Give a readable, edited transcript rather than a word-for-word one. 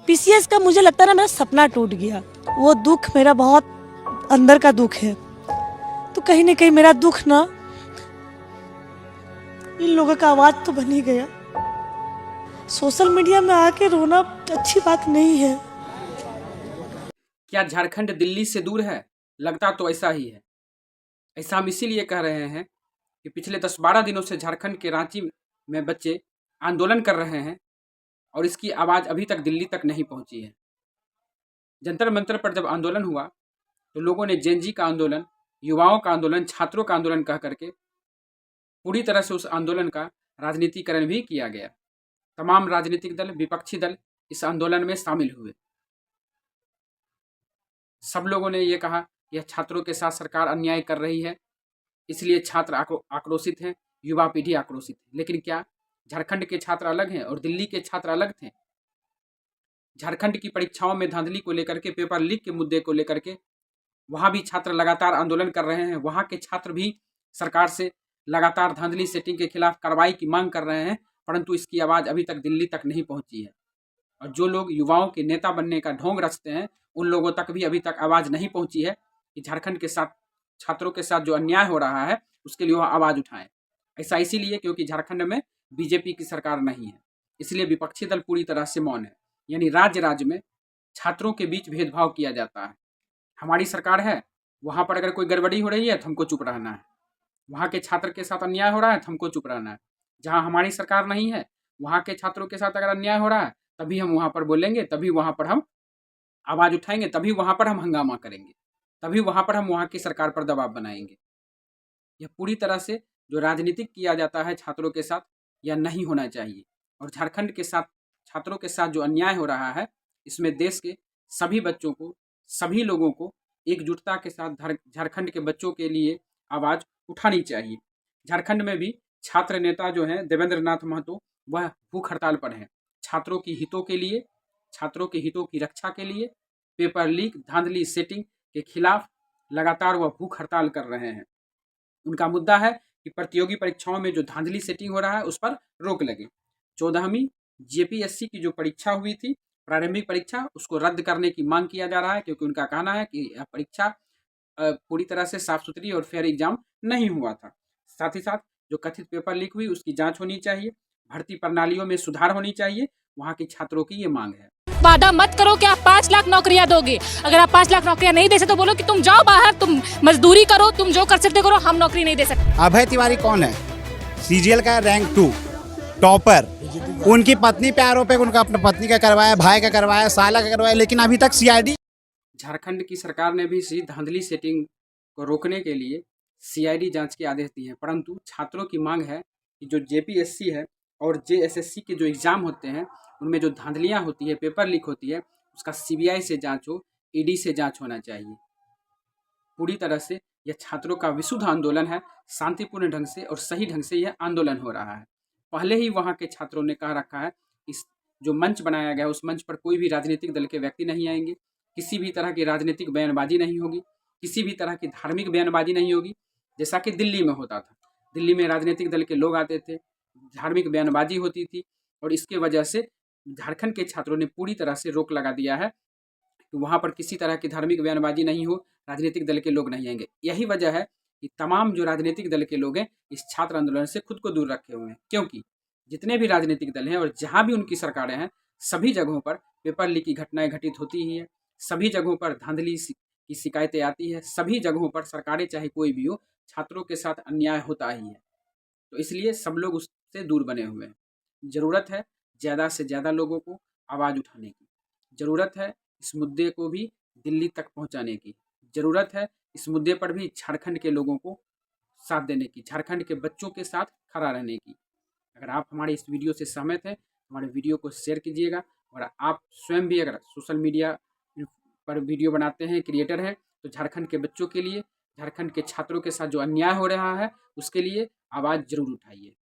PCS का मुझे लगता है ना मेरा सपना टूट गया। वो दुख मेरा बहुत अंदर का दुख है। तो कहीं ना कहीं मेरा दुख ना इन लोगों का आवाज तो बन ही गया। सोशल मीडिया में आके रोना अच्छी बात नहीं है। क्या झारखंड दिल्ली से दूर है? लगता तो ऐसा ही है। ऐसा हम इसीलिए कह रहे हैं कि पिछले 10-12 दिनों से झारखंड के रांची में बच्चे आंदोलन कर रहे हैं और इसकी आवाज़ अभी तक दिल्ली तक नहीं पहुंची है। जंतर मंतर पर जब आंदोलन हुआ तो लोगों ने जेन जी का आंदोलन, युवाओं का आंदोलन, छात्रों का आंदोलन कह करके पूरी तरह से उस आंदोलन का राजनीतिकरण भी किया गया। तमाम राजनीतिक दल, विपक्षी दल इस आंदोलन में शामिल हुए। सब लोगों ने ये कहा यह छात्रों के साथ सरकार अन्याय कर रही है, इसलिए छात्र आक्रोशित हैं, युवा पीढ़ी आक्रोशित है। लेकिन क्या झारखंड के छात्र अलग हैं और दिल्ली के छात्र अलग थे? झारखंड की परीक्षाओं में धांधली को लेकर के, पेपर लीक के मुद्दे को लेकर के वहाँ भी छात्र लगातार आंदोलन कर रहे हैं। वहाँ के छात्र भी सरकार से लगातार धांधली सेटिंग के खिलाफ कार्रवाई की मांग कर रहे हैं, परंतु इसकी आवाज़ अभी तक दिल्ली तक नहीं पहुंची है। और जो लोग युवाओं के नेता बनने का ढोंग रचते हैं, उन लोगों तक भी अभी तक आवाज़ नहीं पहुंची है कि झारखंड के साथ, छात्रों के साथ जो अन्याय हो रहा है उसके लिए वह आवाज़ उठाएं। ऐसा इसीलिए क्योंकि झारखंड में बीजेपी की सरकार नहीं है, इसलिए विपक्षी दल पूरी तरह से मौन है। यानी राज्य राज्य में छात्रों के बीच भेदभाव किया जाता है। हमारी सरकार है, वहाँ पर अगर कोई गड़बड़ी हो रही है तो हमको चुप रहना है। वहाँ के छात्र के साथ अन्याय हो रहा है तो हमको चुप रहना है। जहाँ हमारी सरकार नहीं है, वहाँ के छात्रों के साथ अगर अन्याय हो रहा है तभी हम वहाँ पर बोलेंगे, तभी वहाँ पर हम आवाज़ उठाएंगे, तभी वहाँ पर हम हंगामा करेंगे, तभी वहाँ पर हम वहाँ की सरकार पर दबाव बनाएंगे। यह पूरी तरह से जो राजनीतिक किया जाता है छात्रों के साथ, यह नहीं होना चाहिए। और झारखंड के साथ, छात्रों के साथ जो अन्याय हो रहा है, इसमें देश के सभी बच्चों को, सभी लोगों को एकजुटता के साथ झारखंड के बच्चों के लिए आवाज़ उठानी चाहिए। झारखंड में भी छात्र नेता जो हैं देवेंद्र नाथ महतो, वह भूख हड़ताल पर हैं। छात्रों की हितों के लिए, छात्रों के हितों की रक्षा के लिए, पेपर लीक, धांधली सेटिंग के खिलाफ लगातार वह भूख हड़ताल कर रहे हैं। उनका मुद्दा है कि प्रतियोगी परीक्षाओं में जो धांधली सेटिंग हो रहा है उस पर रोक लगे। 14वीं जेपीएससी की जो परीक्षा हुई थी, प्रारंभिक परीक्षा, उसको रद्द करने की मांग किया जा रहा है, क्योंकि उनका कहना है कि यह परीक्षा पूरी तरह से साफ सुथरी और फेयर एग्जाम नहीं हुआ था। साथ ही साथ जो कथित पेपर लीक हुई उसकी जांच होनी चाहिए, भर्ती प्रणालियों में सुधार होनी चाहिए, वहाँ के छात्रों की ये मांग है। वादा मत करो कि आप 5 लाख नौकरियां दोगे। अगर आप 5 लाख नौकरियां नहीं दे सकते तो बोलो कि तुम जाओ बाहर, तुम मजदूरी करो, तुम जो कर सकते करो, हम नौकरी नहीं दे सकते। अभय तिवारी कौन है? सीजीएल का रैंक 2 टॉपर। उनकी पत्नी पे आरोप है, उनका अपने पत्नी का करवाया, भाई का करवाया, साला का करवाया, लेकिन अभी तक सीआईडी। झारखंड की सरकार ने भी इसी धांधली सेटिंग को रोकने के लिए सीआईडी जांच के आदेश दिए हैं, परंतु छात्रों की मांग है कि जो जेपीएससी है और जेएसएससी के जो एग्ज़ाम होते हैं उनमें जो धांधलियाँ होती है, पेपर लीक होती है, उसका सीबीआई से जांच हो, ईडी से जांच होना चाहिए। पूरी तरह से यह छात्रों का विशुद्ध आंदोलन है, शांतिपूर्ण ढंग से और सही ढंग से यह आंदोलन हो रहा है। पहले ही वहाँ के छात्रों ने कह रखा है, इस जो मंच बनाया गया उस मंच पर कोई भी राजनीतिक दल के व्यक्ति नहीं आएंगे, किसी भी तरह की राजनीतिक बयानबाजी नहीं होगी, किसी भी तरह की धार्मिक बयानबाजी नहीं होगी, जैसा कि दिल्ली में होता था। दिल्ली में राजनीतिक दल के लोग आते थे, धार्मिक बयानबाजी होती थी, और इसके वजह से झारखंड के छात्रों ने पूरी तरह से रोक लगा दिया है कि वहाँ पर किसी तरह की धार्मिक बयानबाजी नहीं हो, राजनीतिक दल के लोग नहीं आएंगे। यही वजह है कि तमाम जो राजनीतिक दल के लोग हैं इस छात्र आंदोलन से खुद को दूर रखे हुए हैं, क्योंकि जितने भी राजनीतिक दल हैं और जहाँ भी उनकी सरकारें हैं, सभी जगहों पर पेपर लीक की घटनाएं घटित होती ही है, सभी जगहों पर धांधली की शिकायतें आती है, सभी जगहों पर सरकारें चाहे कोई भी हो, छात्रों के साथ अन्याय होता ही है। तो इसलिए सब लोग उससे दूर बने हुए हैं। ज़रूरत है ज़्यादा से ज़्यादा लोगों को आवाज़ उठाने की, ज़रूरत है इस मुद्दे को भी दिल्ली तक पहुंचाने की, ज़रूरत है इस मुद्दे पर भी झारखंड के लोगों को साथ देने की, झारखंड के बच्चों के साथ खड़ा रहने की। अगर आप हमारे इस वीडियो से सहमत हैं, हमारे वीडियो को शेयर कीजिएगा, और आप स्वयं भी अगर सोशल मीडिया पर वीडियो बनाते हैं, क्रिएटर हैं, तो झारखंड के बच्चों के लिए, झारखंड के छात्रों के साथ जो अन्याय हो रहा है उसके लिए आवाज़ ज़रूर उठाइए।